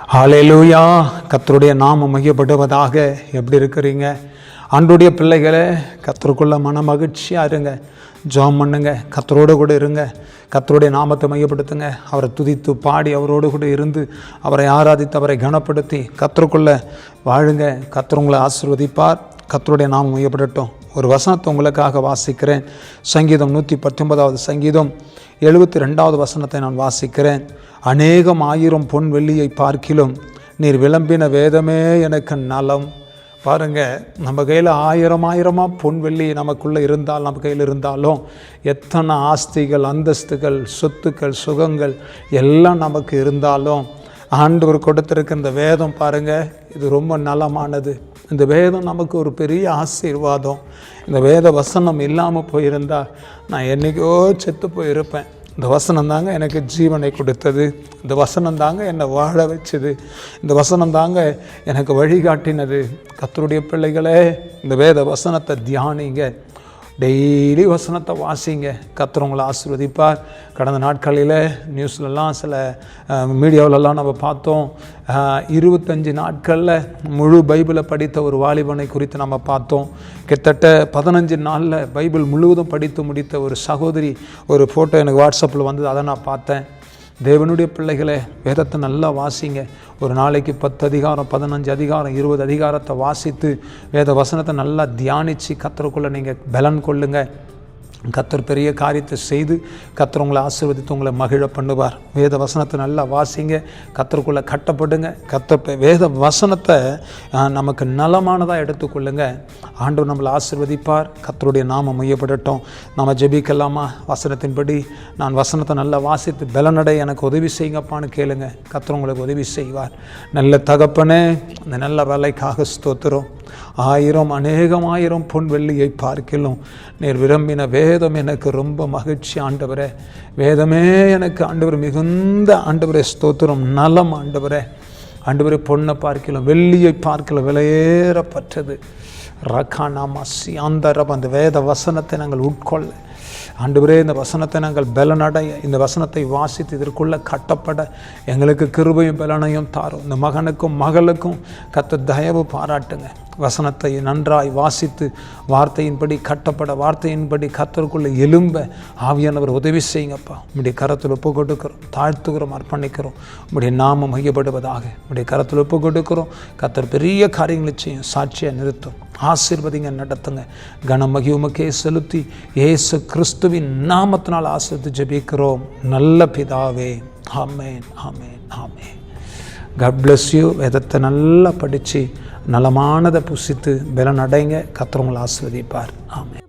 ஹல்லேலூயா. கர்த்தருடைய நாமம் மையப்படுவதாக. எப்படி இருக்கிறீங்க ஆண்டவருடைய பிள்ளைகளே? கர்த்தருக்குள்ள மன மகிழ்ச்சியாக இருங்க, ஜெபம் பண்ணுங்க, கர்த்தரோடு கூட இருங்க, கர்த்தருடைய நாமத்தை மையப்படுத்துங்க, அவரை துதித்து பாடி அவரோடு கூட இருந்து அவரை ஆராதித்து அவரை கனப்படுத்தி கர்த்தருக்குள்ள வாழுங்க. கர்த்தர் உங்களை ஆசீர்வதிப்பார். கர்த்தருடைய நாமம் மையப்படட்டும். ஒரு வசனத்தை உங்களுக்காக வாசிக்கிறேன். சங்கீதம் 119வது சங்கீதம் 72வது வசனத்தை நான் வாசிக்கிறேன். அநேகம் ஆயிரம் பொன் வெள்ளியை பார்க்கிலும் நீர் விளம்பின வேதமே எனக்கு நலம். பாருங்கள், நம்ம கையில் ஆயிரமாக பொன் வெள்ளி நமக்குள்ளே இருந்தால், நம்ம கையில் இருந்தாலும் எத்தனை ஆஸ்திகள், அந்தஸ்துகள், சொத்துக்கள், சுகங்கள் எல்லாம் நமக்கு இருந்தாலும் ஆண்டவர் கொடுத்திருக்க இந்த வேதம் பாருங்கள், இது ரொம்ப நலமானது. இந்த வேதம் நமக்கு ஒரு பெரிய ஆசீர்வாதம். இந்த வேத வசனம் இல்லாமல் போயிருந்தால் நான் என்றைக்கோ செத்து போயிருப்பேன். இந்த வசனம் தாங்க எனக்கு ஜீவனை கொடுத்தது. இந்த வசனம் தாங்க என்னை வாழ வச்சுது. இந்த வசனம் தாங்க எனக்கு வழிகாட்டினது. கர்த்தருடைய பிள்ளைகளே, இந்த வேத வசனத்தை தியானிங்க, டெய்லி வசனத்தை வாசிங்க. கர்த்தர் உங்களை ஆசீர்வதிப்பார். கடந்த நாட்களில் நியூஸ்லலாம் சில மீடியாவிலலாம் நம்ம பார்த்தோம், 25 நாட்களில் முழு பைபிளை படித்த ஒரு வாலிபனை குறித்து நம்ம பார்த்தோம். கிட்டத்தட்ட 15 நாளில் பைபிள் முழுவதும் படித்து முடித்த ஒரு சகோதரி ஒரு ஃபோட்டோ எனக்கு வாட்ஸ்அப்பில் வந்தது, அதை நான் பார்த்தேன். தேவனுடைய பிள்ளைகளை, வேதத்தை நல்லா வாசிங்க. ஒரு நாளைக்கு 10 அதிகாரம், 15 அதிகாரம், 20 அதிகாரத்தை வாசித்து வேத வசனத்தை நல்லா தியானித்து கர்த்தருக்குள்ளே நீங்கள் பலன் கொள்ளுங்க. கர்த்தர் பெரிய காரியத்தை செய்து கர்த்தர் உங்களை ஆசீர்வதித்து உங்களை மகிழ பண்ணுவார். வேத வசனத்தை நல்லா வாசிங்க, கர்த்தருக்குள்ளே கட்டப்படுங்க. வேத வசனத்தை நமக்கு நலமானதாக எடுத்துக்கொள்ளுங்க. ஆண்டவர் நம்மளை ஆசீர்வதிப்பார். கர்த்தருடைய நாமம் மையப்படட்டும். நம்ம ஜெபிக்கலாமா? வசனத்தின்படி நான் வசனத்தை நல்லா வாசித்து பலனடை எனக்கு உதவி செய்யுங்கப்பான்னு கேளுங்க. கர்த்தர் உங்களுக்கு உதவி செய்வார். நல்ல தகப்பனே, அந்த நல்ல வேலைக்காக ஸ்தோத்திரம். அநேகமாயிரம் பொன் வெள்ளியை பார்க்கிலும் நீர் விரும்பின வேதம் எனக்கு ரொம்ப மகிழ்ச்சி ஆண்டவரே. வேதமே எனக்கு ஆண்டவர் மிகுந்த ஆண்டவரே ஸ்தோத்திரம், நலம் ஆண்டவரே. ஆண்டவரே, பொண்ணை பார்க்கிலும் வெள்ளியை பார்க்கிலும் விலையேறப்பட்டது. ரகானாமசி ஆந்தரப் அந்த வேத வசனத்தை நாங்கள் உட்கொள்ள ஆண்டவரே, இந்த வசனத்தை நாங்கள் பலனடைய, இந்த வசனத்தை வாசித்து இதற்குள்ளே கட்டப்பட எங்களுக்கு கிருபையும் பலனையும் தாரும். இந்த மகனுக்கும் மகளுக்கும் கர்த்தர் தயவு பாராட்டுங்க. வசனத்தை நன்றாய் வாசித்து வார்த்தையின்படி கட்டப்பட, வார்த்தையின்படி கர்த்தருக்குள்ளே எலும்ப ஆவியானவர் உதவி செய்யுங்கப்பா. உம்முடைய கரத்தில் ஒப்பு கொடுக்கிறோம், தாழ்த்துகிறோம், அர்ப்பணிக்கிறோம். உம்முடைய நாமம் மையப்படுவதாக. உம்முடைய கரத்தில் ஒப்பு கொடுக்கிறோம். கர்த்தர் பெரிய காரியங்களை செய்யும், சாட்சியை நிறுத்தும், ஆசீர்வதிங்க, நடத்துங்க. கனமகி உமக்கே செலுத்தி இயேசு கிறிஸ்துவின் நாமத்தினால் ஆசீர்வதித்து ஜெபிக்கிறோம் நல்ல பிதாவே. ஆமென், ஆமென், ஆமென். God bless you. வேதத்தை நல்லா படித்து நலமானதை புசித்து பலனடைங்க. கர்த்தர் உங்களை ஆசீர்வதிப்பார். ஆமென்.